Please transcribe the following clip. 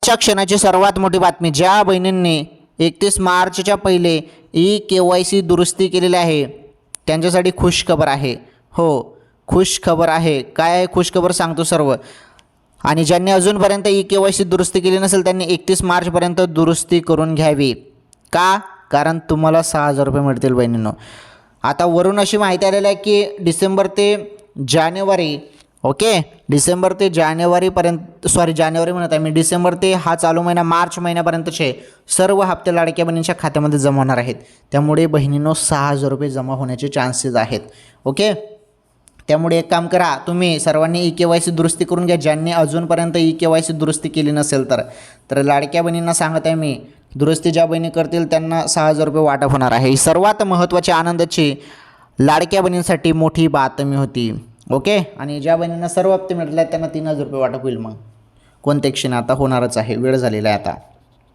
आजच्या क्षणाची सर्वात मोठी बातमी, ज्या बहिणींनी 31 मार्चच्या पहिले KYC दुरुस्ती केलेली आहे त्यांच्यासाठी खुश खबर आहे. हो, खुश खबर आहे. काय आहे खुश खबर सांगतो सर्व. आणि ज्यांनी अजूनपर्यंत KYC दुरुस्ती केली नसेल त्यांनी 31 मार्चपर्यंत दुरुस्ती करून घ्यावी. का? कारण तुम्हाला 6,000 रुपये मिळतील बहिणींनो. आता वरून अशी माहिती आलेली आहे की डिसेंबर ते जानेवारी, डिसेंबर ते जानेवारीपर्यंत, जानेवारी म्हणत आहे मी, डिसेंबर ते हा चालू महिना मार्च महिन्यापर्यंतचे सर्व हप्ते लाडक्या बहिणींच्या खात्यामध्ये जमा होणार आहेत. त्यामुळे बहिणींनो 6,000 रुपये जमा होण्याचे चान्सेस आहेत. त्यामुळे एक काम करा, तुम्ही सर्वांनी KYC दुरुस्ती करून घ्या. ज्यांनी अजूनपर्यंत KYC दुरुस्ती केली नसेल तर लाडक्या बहिणींना सांगत आहे मी, दुरुस्ती ज्या बहिणी करतील त्यांना 6,000 रुपये वाटप होणार आहे. ही सर्वात महत्त्वाची आनंदाची लाडक्या बहिणींसाठी मोठी बातमी होती. आणि ज्या बहिणींना सर्व हप्ते मिळाले आहेत त्यांना 3,000 रुपये वाटप होईल. मग कोणते क्षण आता होणारच आहे, वेळ झालेला आहे आता.